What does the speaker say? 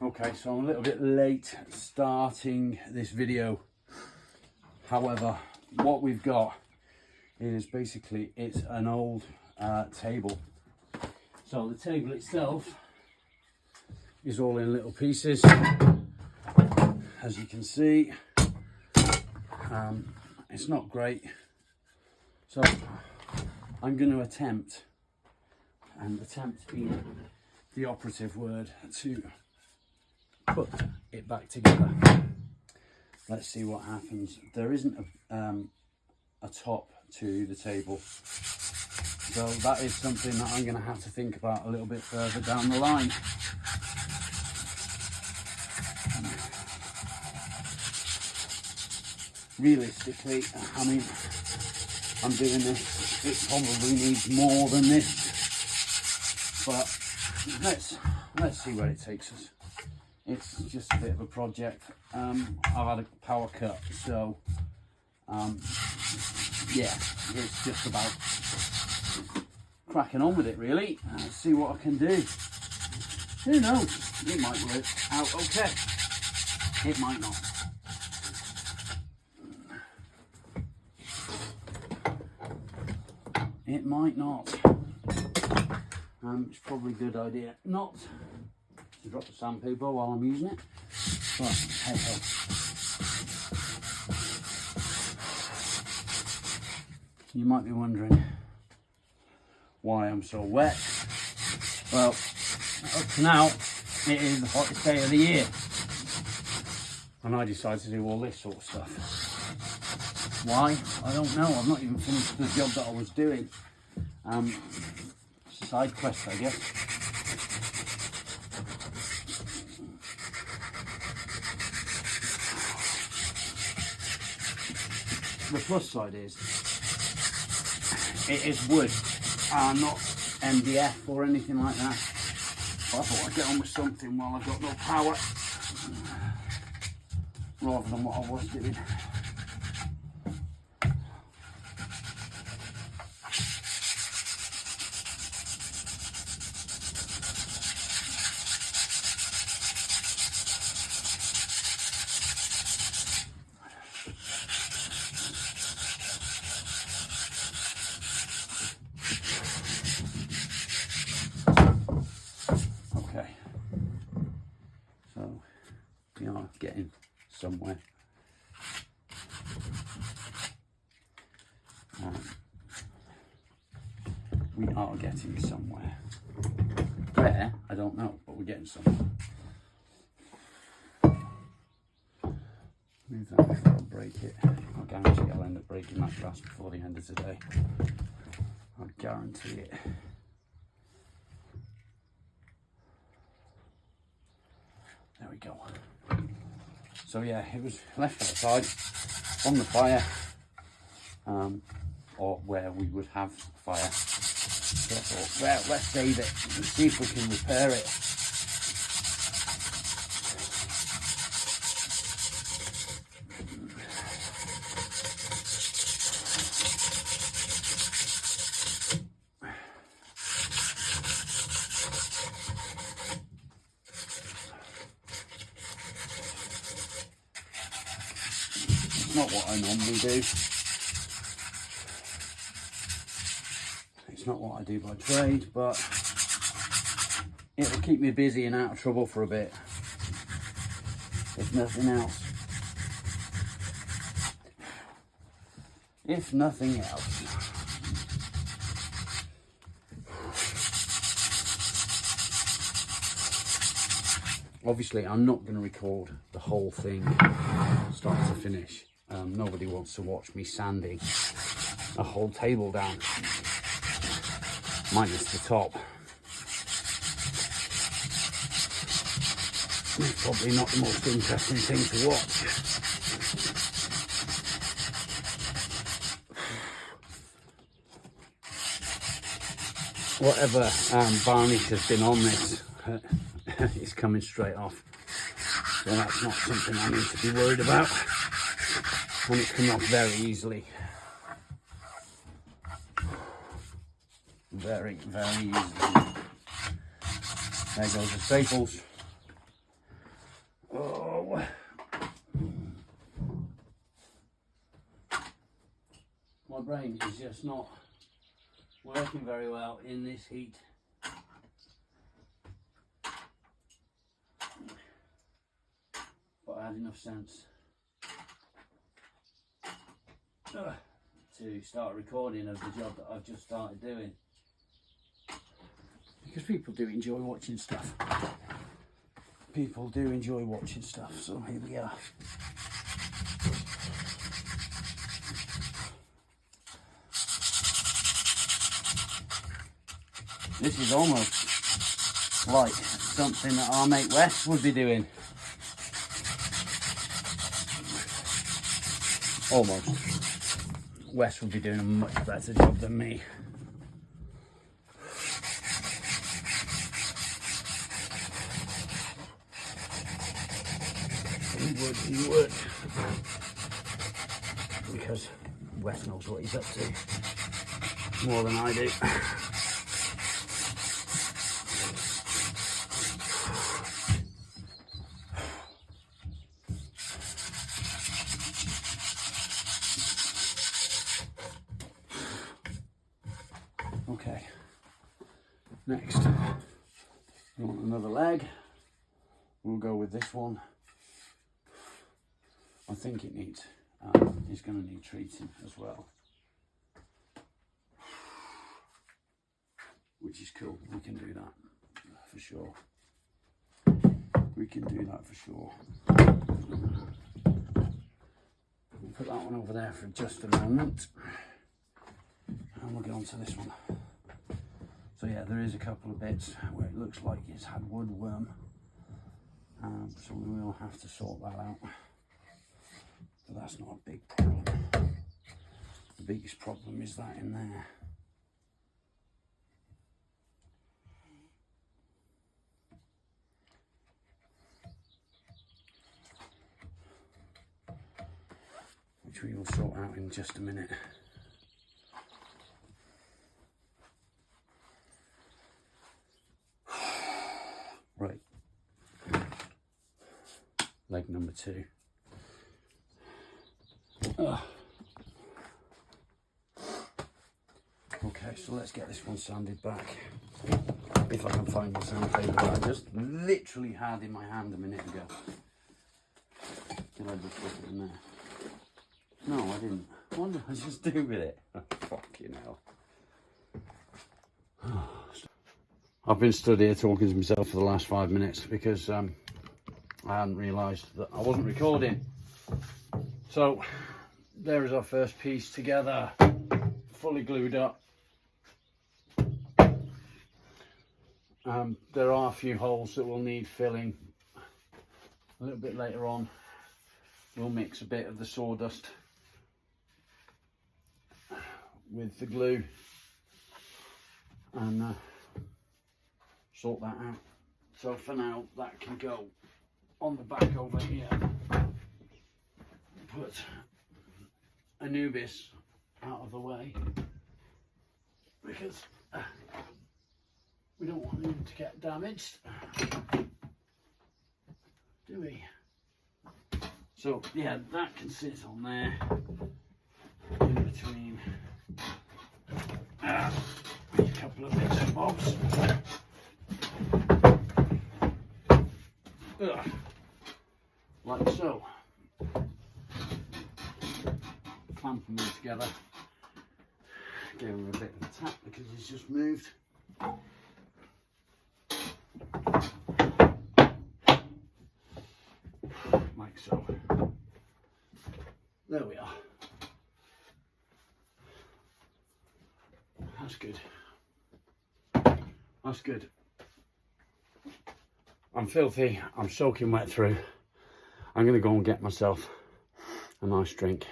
Okay, so I'm a little bit late starting this video. However, what we've got is basically, it's an old table. So the table itself is all in little pieces, as you can see. It's not great. So I'm going to attempt, and attempt being the operative word, to put it back together. Let's see what happens. There isn't a top to the table, so that is something that I'm going to have to think about a little bit further down the line. Realistically, I mean, I'm doing this, it probably needs more than this, but let's see where it takes us. It's just a bit of a project. I've had a power cut, so yeah, it's just about cracking on with it really. See what I can do. Who knows, it might work out okay, it might not. It might not. It's probably a good idea not to drop the sandpaper while I'm using it. But hey ho. You might be wondering why I'm so wet. Well, up to now, it is the hottest day of the year. And I decided to do all this sort of stuff. Why? I don't know. I've not even finished the job that I was doing. Side quest, I guess. The plus side is, it is wood, not MDF or anything like that. But I thought I'd get on with something while I've got no power, rather than what I was doing. So we are getting somewhere. We are getting somewhere. Where? I don't know, but we're getting somewhere. Move that before I break it. I guarantee I'll end up breaking that glass before the end of today. I guarantee it. There we go. So yeah, it was left outside on the fire, or where we would have fire. So I thought, well, let's save it and see if we can repair it. Not what I normally do. It's not what I do by trade, but it'll keep me busy and out of trouble for a bit, if nothing else. If nothing else. Obviously, I'm not going to record the whole thing, start to finish. Nobody wants to watch me sanding a whole table down, minus the top. It's probably not the most interesting thing to watch. Whatever varnish has been on this is coming straight off, so that's not something I need to be worried about. And it can come off very easily. Very, very easily. There goes the staples. brain is just not working very well in this heat. But I had enough sense to start recording of the job that I've just started doing. Because people do enjoy watching stuff. People do enjoy watching stuff, so here we are. This is almost like something that our mate Wes would be doing. Almost. Wes would be doing a much better job than me. He would. Because Wes knows what he's up to more than I do. Okay, next, we want another leg. We'll go with this one. I think it needs, it's going to need treating as well, which is cool. We can do that for sure. We can do that for sure. We'll put that one over there for just a moment. And we'll get on to this one. So yeah, there is a couple of bits where it looks like it's had woodworm. So we will have to sort that out. But that's not a big problem. The biggest problem is that in there. Which we will sort out in just a minute. Right, leg number 2. Okay, so let's get this one sanded back. If I can find my sandpaper that I just literally had in my hand a minute ago. Did I just put it in there? No, I didn't. What did I just do with it? Oh, fucking hell. I've been stood here talking to myself for the last 5 minutes because I hadn't realised that I wasn't recording. So there is our first piece together, fully glued up. There are a few holes that will need filling. A little bit later on, we'll mix a bit of the sawdust with the glue and sort that out. So for now, that can go on the back over here. Put Anubis out of the way because we don't want him to get damaged, do we? So yeah, that can sit on there in between a couple of bits and bobs. Like so. Clamp them in together. Give him a bit of a tap because he's just moved. Like so. There we are. That's good. That's good. I'm filthy. I'm soaking wet through. I'm going to go and get myself a nice drink.